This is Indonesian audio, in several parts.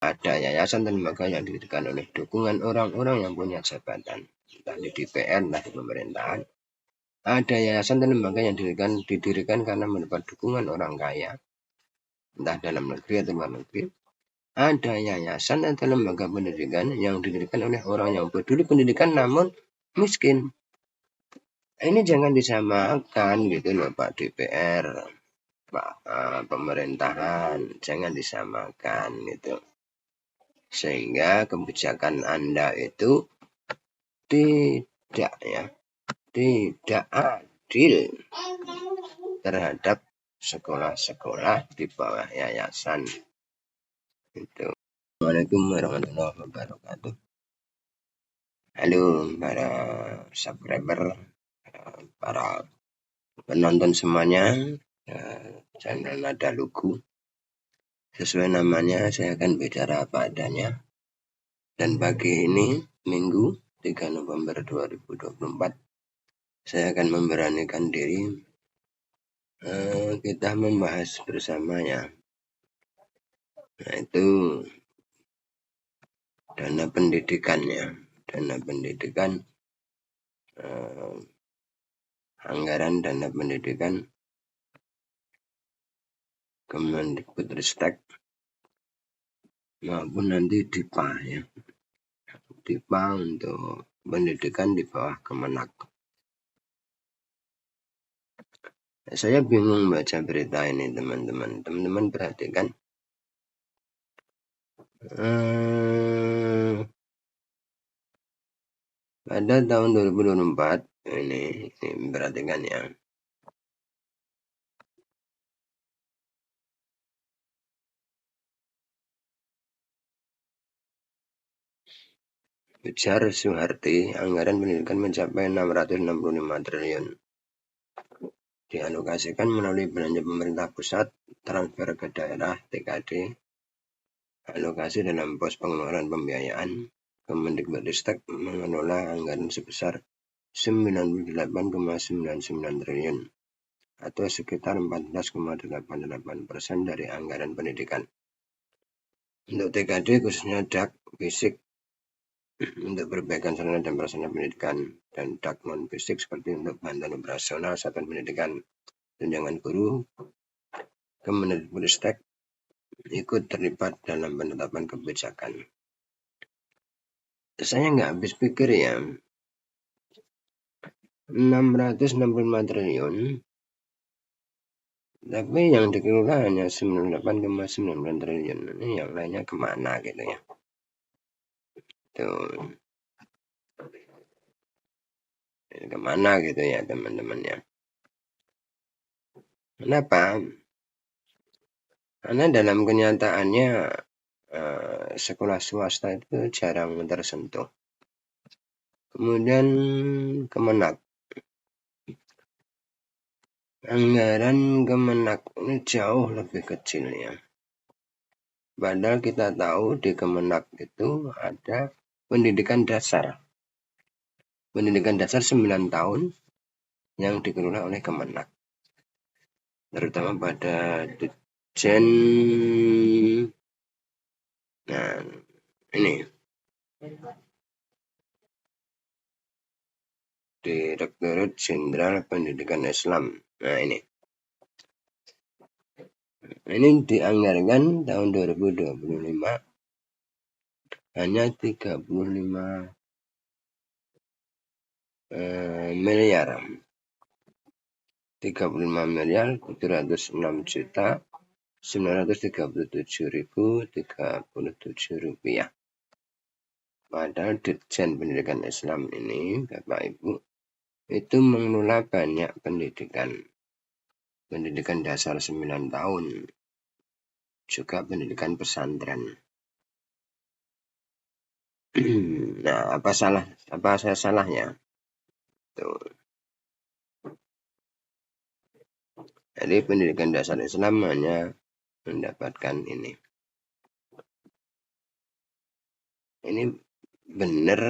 Ada yayasan dan lembaga yang didirikan oleh dukungan orang-orang yang punya jabatan, entah di DPR, entah di pemerintahan. Ada yayasan dan lembaga yang didirikan karena mendapat dukungan orang kaya, entah dalam negeri atau luar negeri. Ada yayasan atau lembaga pendidikan yang didirikan oleh orang yang peduli pendidikan namun miskin. Ini jangan disamakan gitu loh Pak DPR, Pak pemerintahan, jangan disamakan gitu. Sehingga kebijakan Anda itu tidak adil terhadap sekolah-sekolah di bawah yayasan. Itu. Assalamualaikum warahmatullahi wabarakatuh. Halo para subscriber, para penonton semuanya, channel Nada Lugu. Sesuai namanya, saya akan bicara apa adanya. Dan pagi ini, Minggu 3 November 2024, saya akan memberanikan diri kita membahas bersamanya, yaitu dana pendidikannya. Dana pendidikan, anggaran dana pendidikan Kemendikbudristek maupun nanti DIPA ya. DIPA untuk pendidikan di bawah Kemenak. Saya bingung baca berita ini teman-teman. Teman-teman perhatikan. Pada tahun 2024 ini perhatikan ya. Ujar Soeharti, anggaran pendidikan mencapai 665 triliun. Dialokasikan melalui belanja pemerintah pusat, transfer ke daerah TKD, alokasi dalam pos pengeluaran pembiayaan. Kemendikbudristek mengelola anggaran sebesar 98,99 triliun atau sekitar 14,88% dari anggaran pendidikan. Untuk TKD khususnya DAK, fisik, untuk perbaikan sarana dan prasarana pendidikan, dan DAK non-fisik seperti untuk bantuan operasional satuan pendidikan, tunjangan guru. Kemendikbudristek ikut terlibat dalam penetapan kebijakan. Saya nggak habis pikir ya, 665 triliun, tapi yang dikelola hanya 98,9 triliun. Ini yang lainnya kemana gitu ya. Tuh. Kemana gitu ya teman-teman ya. Kenapa? Karena dalam kenyataannya sekolah swasta itu jarang tersentuh. Kemudian Kemenak. Anggaran Kemenak ini jauh lebih kecil ya. Padahal kita tahu di Kemenak itu ada pendidikan dasar. Pendidikan dasar 9 tahun yang dikelola oleh Kemenak. Terutama pada Ditjen. Nah, ini. Direktorat Jenderal Pendidikan Islam. Nah, ini. Ini dianggarkan tahun 2025 hanya 35 miliar. 35 miliar 706 juta 937.037 rupiah. Padahal Ditjen Pendidikan Islam ini, Bapak Ibu, itu mengelola banyak pendidikan. Pendidikan dasar 9 tahun. Juga pendidikan pesantren. Nah, apa salahnya? Tuh. Jadi pendidikan dasar Islam hanya mendapatkan ini. Ini benar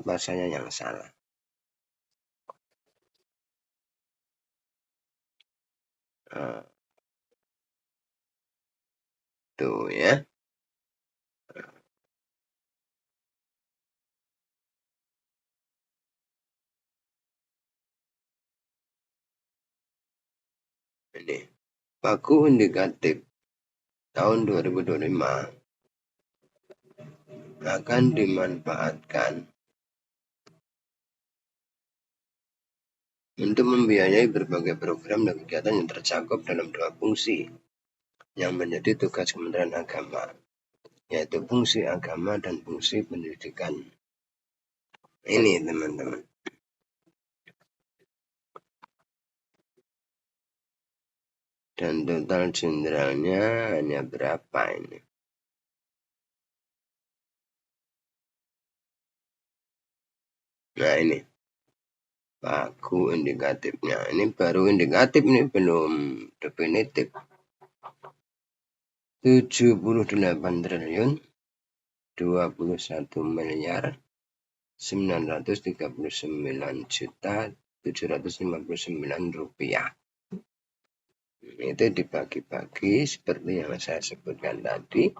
apa saya yang salah? Tuh ya. Ini baku indikatif tahun 2025 akan dimanfaatkan untuk membiayai berbagai program dan kegiatan yang tercakup dalam dua fungsi yang menjadi tugas Kementerian Agama, yaitu fungsi agama dan fungsi pendidikan. Ini teman-teman. Dan total jenderalnya hanya berapa ini? Nah ini baku indikatifnya. Ini baru indikatif, ini belum definitif. 78 triliun 21 miliar 939 juta 759 rupiah. Itu dibagi-bagi seperti yang saya sebutkan tadi.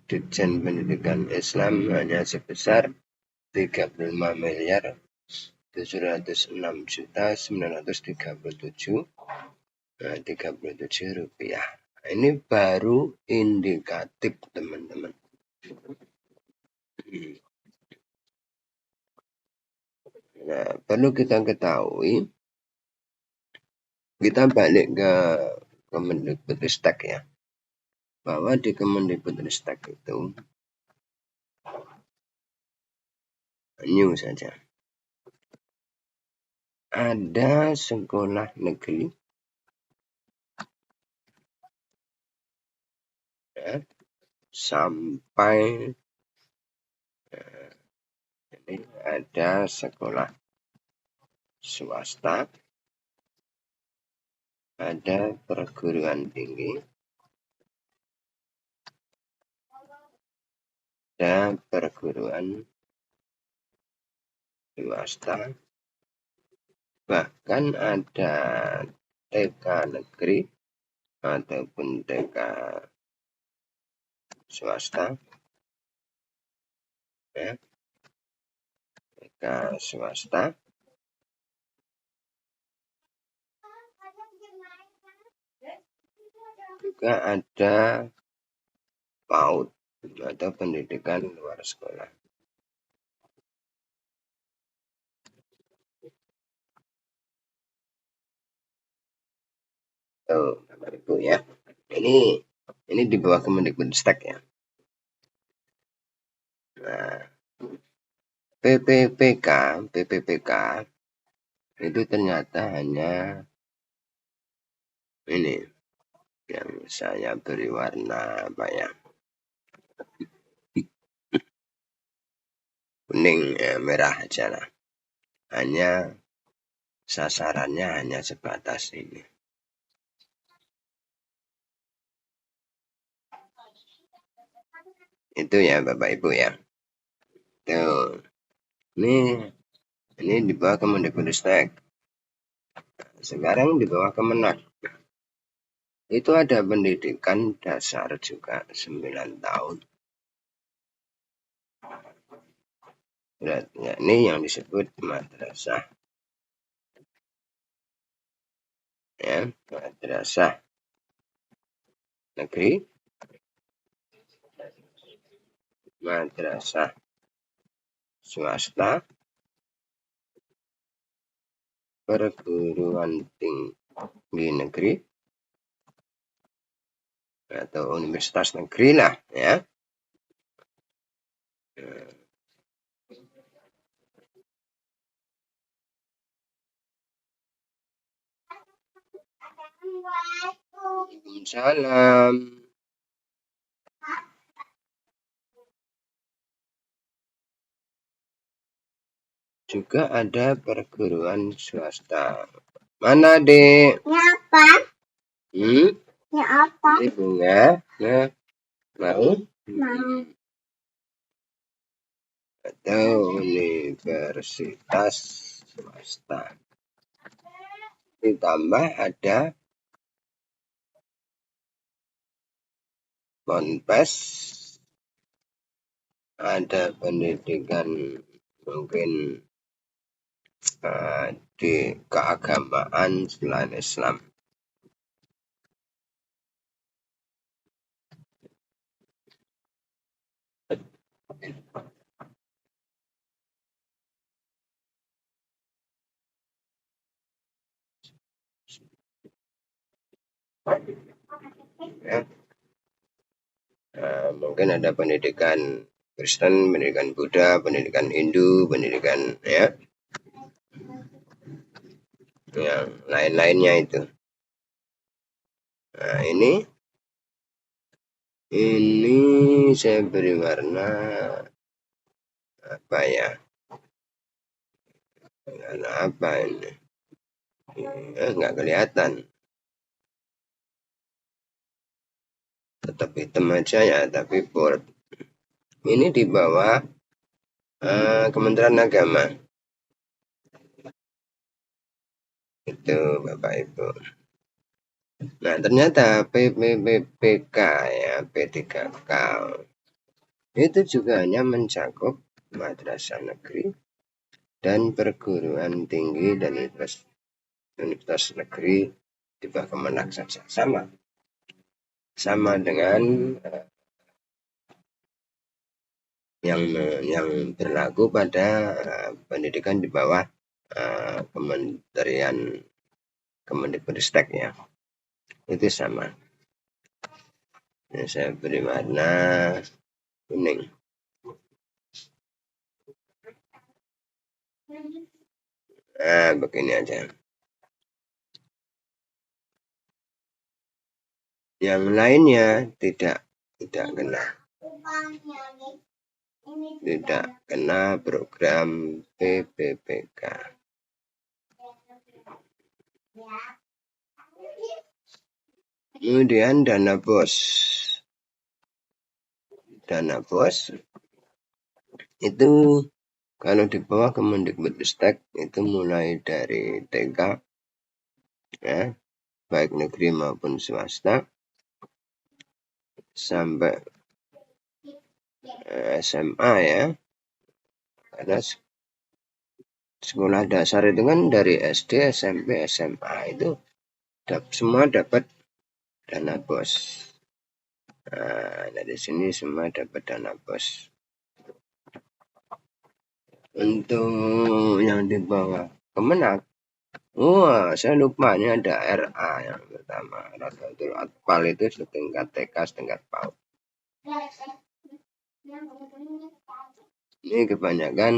Ditjen Pendidikan Islam hanya sebesar 35 miliar 706 juta 937 rupiah. Ini baru indikatif teman-teman. Nah, perlu kita ketahui, kita balik ke Kemendikbudristek ya, bahwa di Kemendikbudristek itu new saja ada sekolah negeri ya, sampai ini ada sekolah swasta, ada perguruan tinggi, ada perguruan swasta, bahkan ada TK negeri ataupun TK swasta ya, TK swasta, juga ada PAUD atau pendidikan luar sekolah. Tuh, Bapak Ibu ya. Ini di bawah Kemendikbudristek ya. Nah, PPPK itu ternyata hanya ini yang saya beri warna apa ya, kuning ya, merah aja lah. Hanya sasarannya hanya sebatas ini. Itu ya Bapak Ibu ya. Tuh. Ini di bawah Kemendikbudristek. Sekarang di bawah Kemenak. Itu ada pendidikan dasar juga 9 tahun. Ya, ini yang disebut madrasah. Ya, madrasah negeri, madrasah swasta, perguruan tinggi negeri atau universitas negeri lah ya. Waalaikumsalam. Juga ada perguruan swasta. Mana, Dek? Ini apa? Ini apa? Ini bunga. Nah, mau? Mau. Atau universitas swasta. Ditambah ada Ponpes, ada pendidikan mungkin di keagamaan selain Islam. Ya. Mungkin ada pendidikan Kristen, pendidikan Buddha, pendidikan Hindu, pendidikan ya, yang lain-lainnya itu. Nah, ini saya beri warna apa ya? Warna apa ini? Nggak kelihatan. Tetap hitam aja ya, tapi bold. Ini di bawah Kementerian Agama. Itu Bapak Ibu. Nah, ternyata PPPK ya, P3K itu juga hanya mencakup madrasah negeri dan perguruan tinggi dan universitas negeri di bawah Kemenak saja. Sama dengan yang berlaku pada pendidikan di bawah Kementerian Kemendikbudristek ya. Itu sama. Ini saya beri warna kuning. Nah, begini aja. Yang lainnya tidak kena. Tidak kena program PPPK. Kemudian dana BOS. Dana BOS itu kalau di bawah Kemendikbudristek itu mulai dari TK ya, baik negeri maupun swasta, sampai SMA ya, karena sekolah dasar itu kan dari SD, SMP, SMA itu semua dapat dana BOS. Nah, dari sini semua dapat dana BOS. Untuk yang di bawah Kemenak, saya lupa ini ada RA yang pertama. Radatul Atfal itu setingkat TK, setingkat PAUD. Ini kebanyakan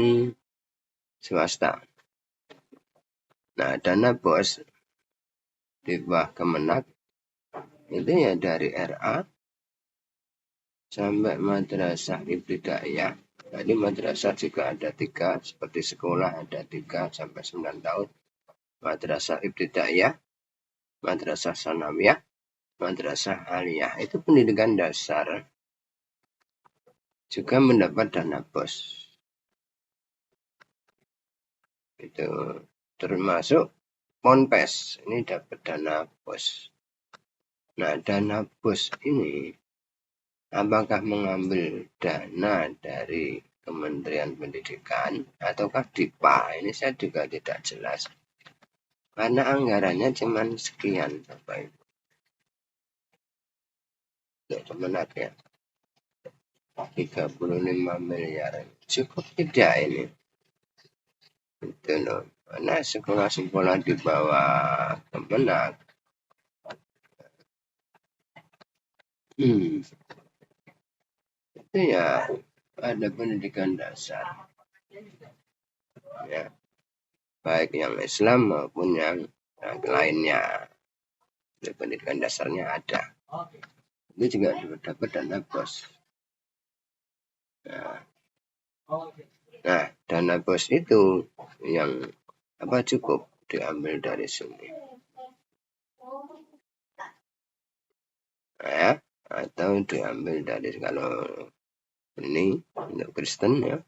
swasta. Nah, dana BOS di bawah Kemenak itu ya dari RA sampai madrasah ibtidaiyah. Jadi madrasah juga ada 3, seperti sekolah ada 3 sampai 9 tahun. Madrasah ibtidaiyah, madrasah sanawiyah, madrasah aliyah. Itu pendidikan dasar. Juga mendapat dana BOS. Itu termasuk Ponpes. Ini dapat dana BOS. Nah, dana BOS ini apakah mengambil dana dari Kementerian Pendidikan ataukah DIPA? Ini saya juga tidak jelas. Karena anggarannya cuma sekian, Bapak Ibu. Untuk Kemenak ya. 35 miliar. Cukup tidak ini? Itu loh. Karena sekolah-sekolah di bawah Kemenak itu ya ada pendidikan dasar ya, baik yang Islam maupun yang lainnya. Pendidikan dasarnya ada, itu juga dapat dana BOS. Nah, dana BOS itu yang cukup diambil dari sini ya, atau diambil dari, kalau ini untuk Kristen ya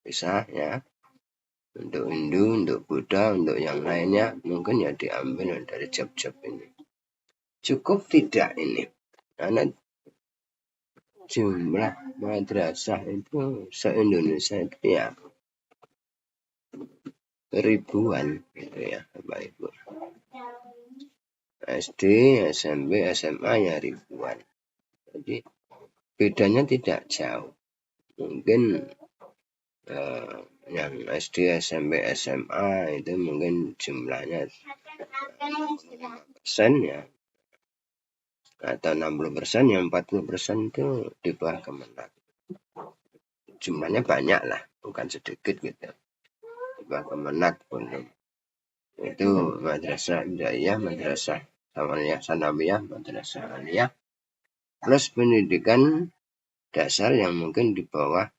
bisa ya, untuk Hindu, untuk Buddha, untuk yang lainnya mungkin ya diambil dari job-job ini. Cukup tidak ini? Karena jumlah madrasah itu se-Indonesia itu ya ribuan gitu ya Bapak Ibu. SD, SMP, SMA ya ribuan. Jadi bedanya tidak jauh. Mungkin yang SD, SMP, SMA itu mungkin jumlahnya 5% ya, atau 60%, yang 40% itu di bawah Kemenag. Jumlahnya banyak lah, bukan sedikit gitu. Di bawah Kemenag pun itu madrasah ibtidaiyah, madrasah sanawiyah, madrasah aliyah, plus pendidikan dasar yang mungkin di bawah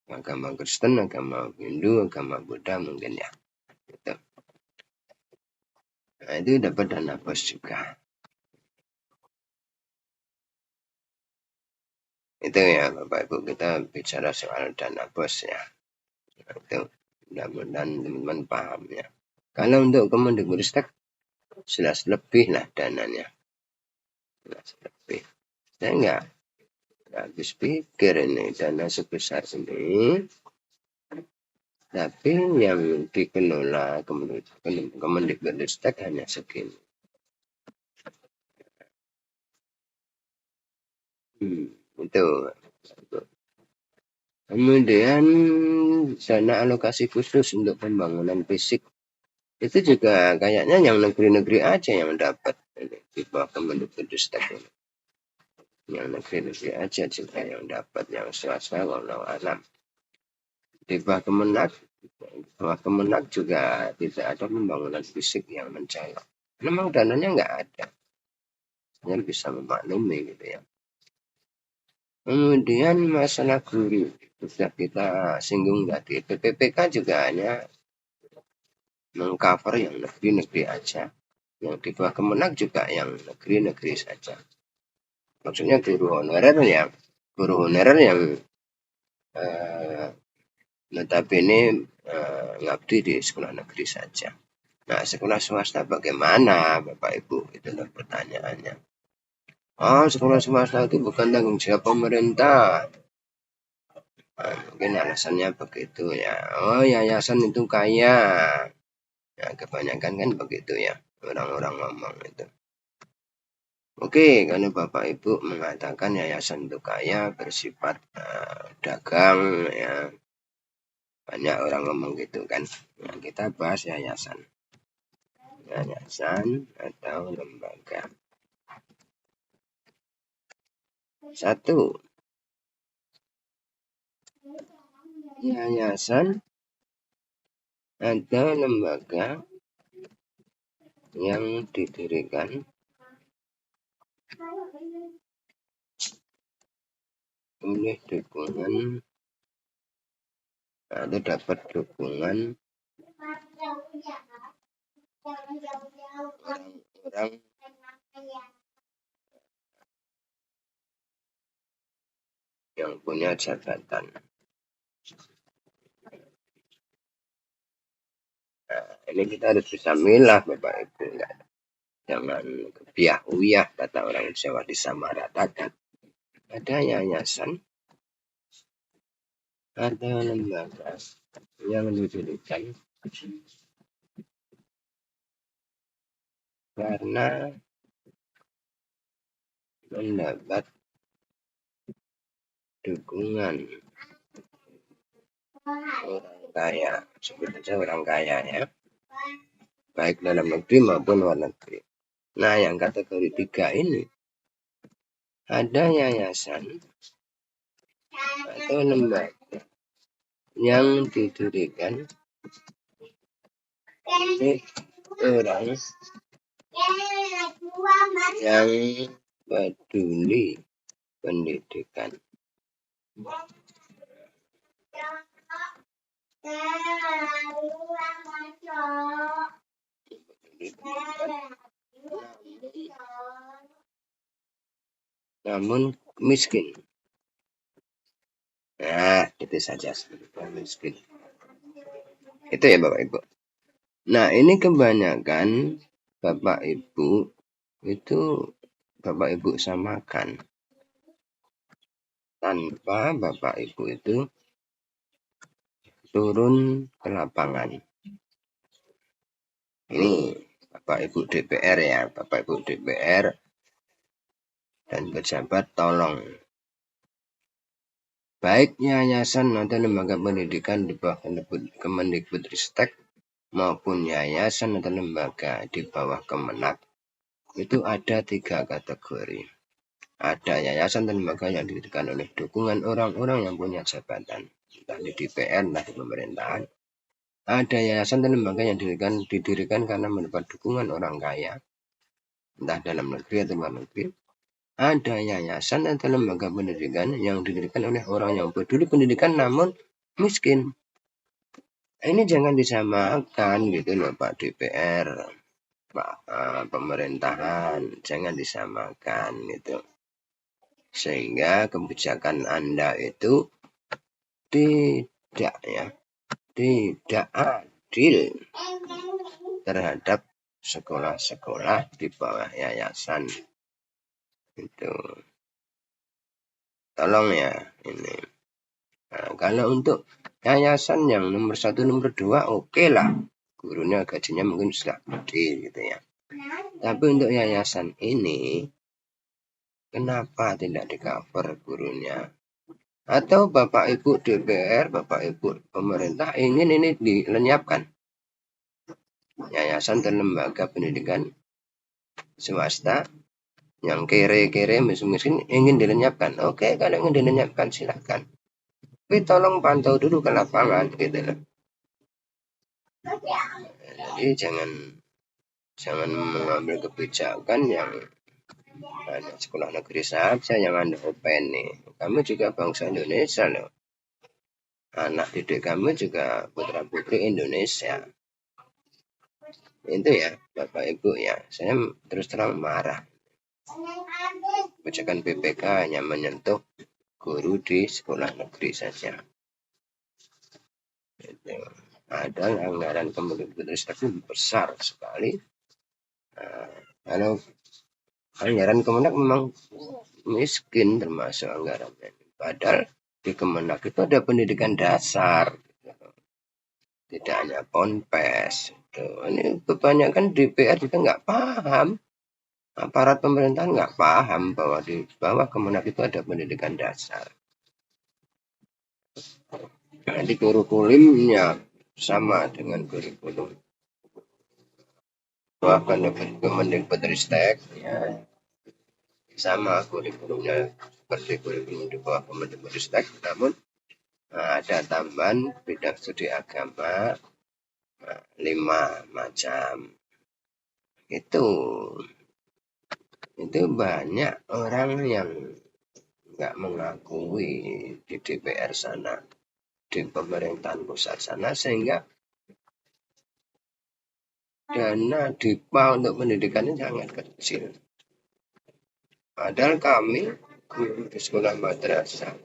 agama Kristen, agama Hindu, agama Buddha mungkin ya. Gitu. Nah, itu dapat dana bos juga. Itu ya Bapak Ibu, kita bicara soal dana bos ya. Itu mudah-mudahan teman-teman paham ya. Kalau untuk Kemendikbudristek jelas lebih lah dananya. Jelas lebih. Saya nggak habis pikir ini dana sebesar ini. Tapi yang dikelola Kemendikbudristek hanya segini. Itu. Kemudian dana alokasi khusus untuk pembangunan fisik itu juga kayaknya yang negeri-negeri aja yang dapat di bawah Kemendikbudristek ini. Yang negeri-negeri aja juga yang dapat, yang swasta wallahu alam. Di bawah Kemenag juga tidak ada pembangunan fisik yang mencair. Memang dananya nggak ada. Yang bisa memaklumi gitu ya. Kemudian masalah guru sudah kita singgung tadi. PPPK juga hanya mengcover yang negeri-negeri aja. Yang di bawah Kemenag juga yang negeri-negeri saja. Maksudnya guru honorer yang notabene ngabdi di sekolah negeri saja. Nah, sekolah swasta bagaimana Bapak Ibu? Itu pertanyaannya. Oh, sekolah swasta itu bukan tanggung jawab pemerintah. Nah, mungkin alasannya begitu ya. Oh, yayasan itu kaya. Nah, kebanyakan kan begitu ya. Orang-orang ngomong itu. Oke, kalau Bapak Ibu mengatakan yayasan itu kaya, bersifat dagang ya. Banyak orang ngomong gitu kan. Nah, kita bahas yayasan. Yayasan atau lembaga. Satu, yayasan atau lembaga yang didirikan oleh dukungan atau dapat dukungan orang-orang yang punya jabatan. Nah, ini kita harus bisa milah Bapak Ibu. Jangan kebiah-uyah kata orang Jawa, disamaratakan. Ada yayasan atau lembaga yang didirikan karena mendapat dukungan orang kaya, sebut saja orang kaya ya, baik dalam negeri maupun luar negeri. Nah, yang kategori 3 ini ada yayasan atau lembaga yang didirikan oleh orang yang peduli pendidikan. Namun miskin. Nah, itu saja miskin. Itu ya Bapak Ibu. Nah, ini kebanyakan Bapak Ibu itu Bapak Ibu samakan. Tanpa Bapak Ibu itu turun ke lapangan. Ini Bapak Ibu DPR ya, Bapak Ibu DPR dan pejabat tolong. Baik yayasan atau lembaga pendidikan di bawah Kemendikbudristek maupun yayasan atau lembaga di bawah Kemenak itu ada 3 kategori. Ada yayasan dan lembaga yang didirikan oleh dukungan orang-orang yang punya jabatan, entah di DPR, entah di pemerintahan. Ada yayasan dan lembaga yang didirikan karena mendapat dukungan orang kaya, entah dalam negeri atau luar negeri. Ada yayasan atau lembaga pendidikan yang didirikan oleh orang yang peduli pendidikan namun miskin. Ini jangan disamakan gitu loh Pak DPR, Pak pemerintahan, jangan disamakan gitu. Sehingga kebijakan Anda itu tidak adil terhadap sekolah-sekolah di bawah yayasan itu. Tolong ya ini. Nah, kalau untuk yayasan yang nomor 1, nomor 2 oke lah. Gurunya gajinya mungkin sudah gede gitu ya. Tapi untuk yayasan ini kenapa tidak di-cover gurunya? Atau Bapak Ibu DPR, Bapak Ibu pemerintah ingin ini dilenyapkan. Yayasan dan lembaga pendidikan swasta yang kere-kere miskin ingin dilenyapkan. Oke, kalau ingin dilenyapkan silahkan. Tapi tolong pantau dulu ke lapangan gitu loh. Jadi jangan mengambil kebijakan yang ada sekolah negeri saja yang Anda open nih. Kami juga bangsa Indonesia loh. Anak didik kami juga putra putri Indonesia. Itu ya Bapak Ibu ya. Saya terus terang marah. Kebijakan BPK hanya menyentuh guru di sekolah negeri saja. Itu. Ada anggaran Kemendikbudristek besar sekali. Nah, kalau anggaran Kemenak memang miskin termasuk anggarannya. Padahal di Kemenak itu ada pendidikan dasar, tidak hanya ponpes. Ini kebanyakan DPR juga nggak paham. Aparat pemerintahan nggak paham bahwa di bawah Kemenak itu ada pendidikan dasar. Jadi kurikulumnya sama dengan kurikulum bahkan Kemendikbudristek ya, sama kurikulumnya seperti kurikulum di bawah Kemendikbudristek, namun ada tambahan bidang studi agama 5 macam. Itu banyak orang yang nggak mengakui di DPR sana, di pemerintahan pusat sana, sehingga dana DIPA untuk pendidikannya sangat kecil. Padahal kami guru di sekolah madrasah,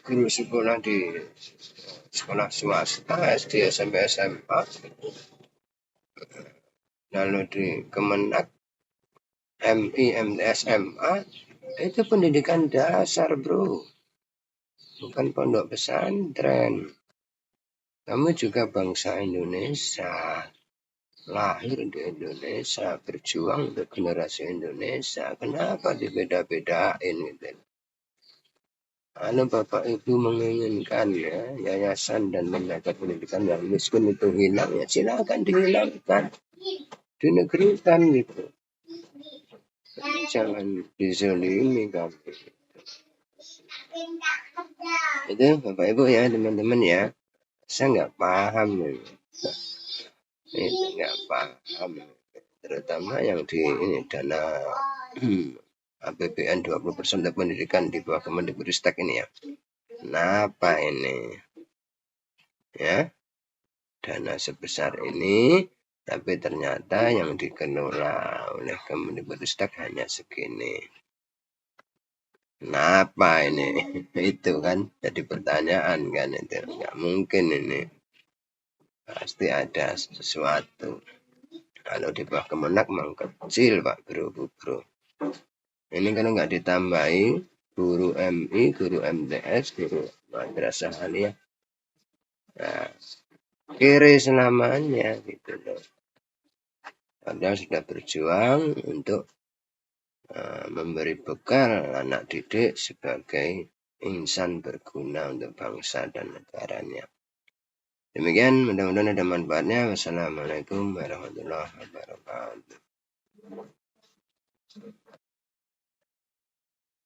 guru sekolah di sekolah swasta, SD, SMP, SMA, lalu di Kemenak, MI, MTS, SMA, itu pendidikan dasar bro, bukan pondok pesantren. Kami juga bangsa Indonesia, lahir di Indonesia, berjuang untuk generasi Indonesia. Kenapa dibeda-bedain gitu? Kalau Bapak Ibu menginginkan ya yayasan dan lembaga pendidikan yang miskin itu hilang, ya silakan dihilangkan, dinegrikan gitu. Tapi jangan dizolimi kamu. Itu Bapak Ibu ya teman-teman ya. Saya nggak paham ini nggak paham, terutama yang di ini dana APBN 20% untuk pendidikan di bawah Kemendikbudristek ini ya. Kenapa ini ya dana sebesar ini tapi ternyata yang dikelola oleh Kemendikbudristek hanya segini. Kenapa ini? Itu kan jadi pertanyaan kan, itu nggak mungkin ini. Pasti ada sesuatu. Kalau di bawah Kemenak memang kecil Pak Bro. Ini kalau nggak ditambahi guru MI, guru MTS, guru madrasah aliyah, kere selamanya gitu loh. Padahal sudah berjuang untuk memberi bekal anak didik sebagai insan berguna untuk bangsa dan negaranya. Demikian, mudah-mudahan ada manfaatnya. Wassalamualaikum warahmatullahi wabarakatuh.